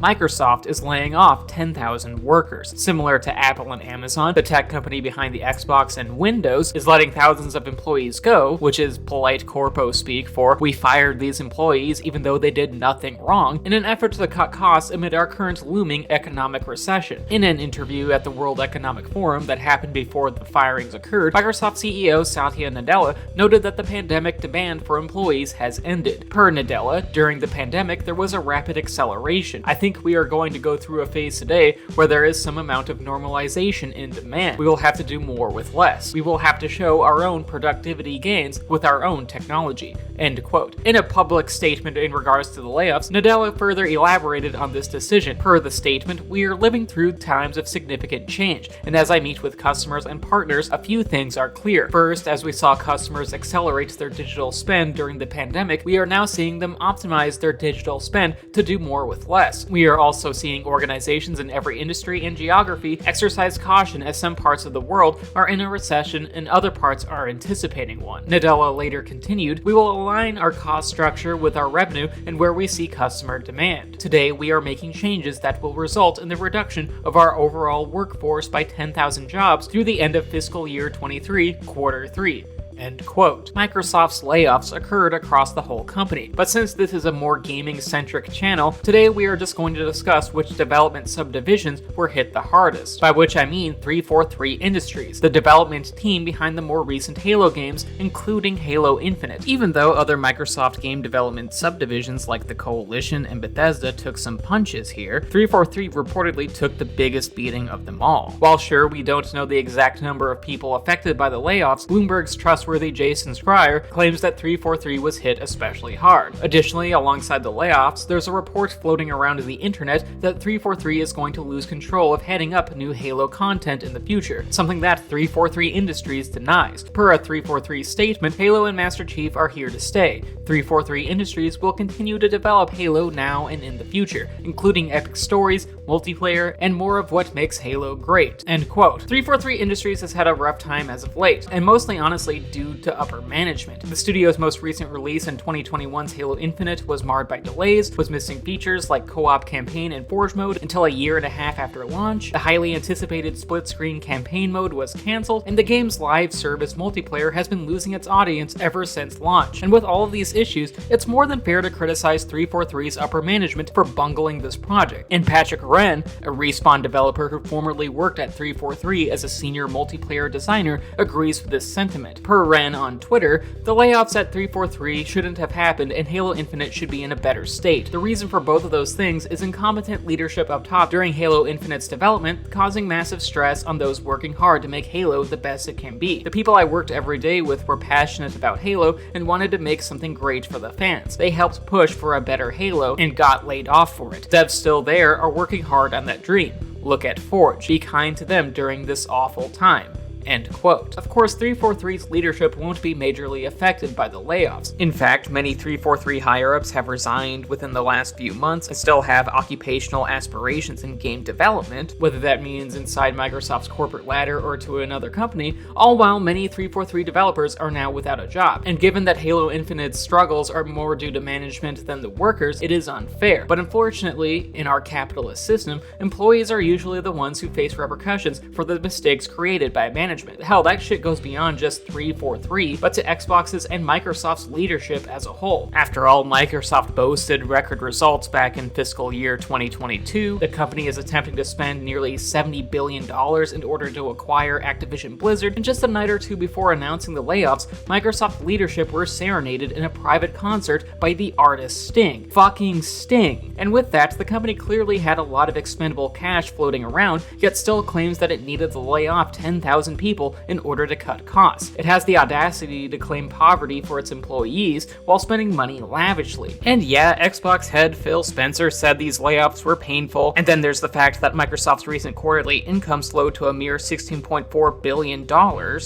Microsoft is laying off 10,000 workers. Similar to Apple and Amazon, the tech company behind the Xbox and Windows is letting thousands of employees go, which is polite corpo speak for "we fired these employees even though they did nothing wrong," in an effort to cut costs amid our current looming economic recession. In an interview at the World Economic Forum that happened before the firings occurred, Microsoft CEO Satya Nadella noted that the pandemic demand for employees has ended. Per Nadella, during the pandemic there was a rapid acceleration. "I think we are going to go through a phase today where there is some amount of normalization in demand. We will have to do more with less. We will have to show our own productivity gains with our own technology." End quote. In a public statement in regards to the layoffs, Nadella further elaborated on this decision. Per the statement, "We are living through times of significant change, and as I meet with customers and partners, a few things are clear. First, as we saw customers accelerate their digital spend during the pandemic, we are now seeing them optimize their digital spend to do more with less. We are also seeing organizations in every industry and geography exercise caution as some parts of the world are in a recession and other parts are anticipating one." Nadella later continued, "We will align our cost structure with our revenue and where we see customer demand. Today, we are making changes that will result in the reduction of our overall workforce by 10,000 jobs through the end of fiscal year 23, quarter 3. End quote. Microsoft's layoffs occurred across the whole company, but since this is a more gaming-centric channel, today we are just going to discuss which development subdivisions were hit the hardest, by which I mean 343 Industries, the development team behind the more recent Halo games, including Halo Infinite. Even though other Microsoft game development subdivisions like the Coalition and Bethesda took some punches here, 343 reportedly took the biggest beating of them all. While sure, we don't know the exact number of people affected by the layoffs, Bloomberg's trustworthy Jason Schreier claims that 343 was hit especially hard. Additionally, alongside the layoffs, there's a report floating around the internet that 343 is going to lose control of heading up new Halo content in the future, something that 343 Industries denies. Per a 343 statement, Halo and Master Chief are here to stay. 343 Industries will continue to develop Halo now and in the future, including epic stories, multiplayer, and more of what makes Halo great. End quote. 343 Industries has had a rough time as of late, and mostly honestly due to upper management. The studio's most recent release in 2021's Halo Infinite was marred by delays, was missing features like co-op campaign and Forge mode until a year and a half after launch, the highly anticipated split-screen campaign mode was cancelled, and the game's live service multiplayer has been losing its audience ever since launch. And with all of these issues, it's more than fair to criticize 343's upper management for bungling this project. And Patrick Wren, a Respawn developer who formerly worked at 343 as a senior multiplayer designer, agrees with this sentiment. Per Wren on Twitter, "The layoffs at 343 shouldn't have happened and Halo Infinite should be in a better state. The reason for both of those things is incompetent leadership up top during Halo Infinite's development, causing massive stress on those working hard to make Halo the best it can be. The people I worked every day with were passionate about Halo and wanted to make something great for the fans. They helped push for a better Halo and got laid off for it. Devs still there are working hard on that dream. Look at Forge. Be kind to them during this awful time." End quote. Of course, 343's leadership won't be majorly affected by the layoffs. In fact, many 343 higher-ups have resigned within the last few months and still have occupational aspirations in game development, whether that means inside Microsoft's corporate ladder or to another company, all while many 343 developers are now without a job. And given that Halo Infinite's struggles are more due to management than the workers, it is unfair. But unfortunately, in our capitalist system, employees are usually the ones who face repercussions for the mistakes created by management. Hell, that shit goes beyond just 343, but to Xbox's and Microsoft's leadership as a whole. After all, Microsoft boasted record results back in fiscal year 2022. The company is attempting to spend nearly $70 billion in order to acquire Activision Blizzard, and just a night or two before announcing the layoffs, Microsoft leadership were serenaded in a private concert by the artist Sting. Fucking Sting! And with that, the company clearly had a lot of expendable cash floating around, yet still claims that it needed to lay off 10,000 people in order to cut costs. It has the audacity to claim poverty for its employees while spending money lavishly. And yeah, Xbox head Phil Spencer said these layoffs were painful, and then there's the fact that Microsoft's recent quarterly income slowed to a mere $16.4 billion,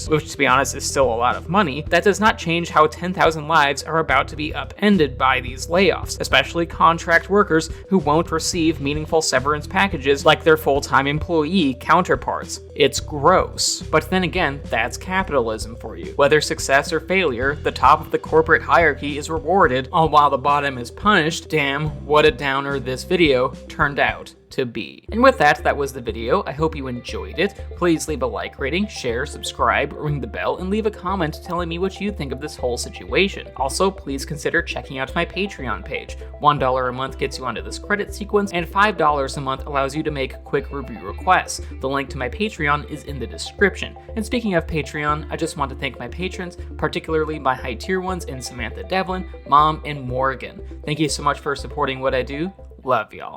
which to be honest is still a lot of money. That does not change how 10,000 lives are about to be upended by these layoffs, especially contract workers who won't receive meaningful severance packages like their full-time employee counterparts. It's gross. But But then again, that's capitalism for you. Whether success or failure, the top of the corporate hierarchy is rewarded, all while the bottom is punished. Damn, what a downer this video turned out to be. And with that, that was the video. I hope you enjoyed it. Please leave a like rating, share, subscribe, ring the bell, and leave a comment telling me what you think of this whole situation. Also, please consider checking out my Patreon page. $1 a month gets you onto this credit sequence, and $5 a month allows you to make quick review requests. The link to my Patreon is in the description. And speaking of Patreon, I just want to thank my patrons, particularly my high tier ones in Samantha Devlin, Mom, and Morgan. Thank you so much for supporting what I do. Love y'all.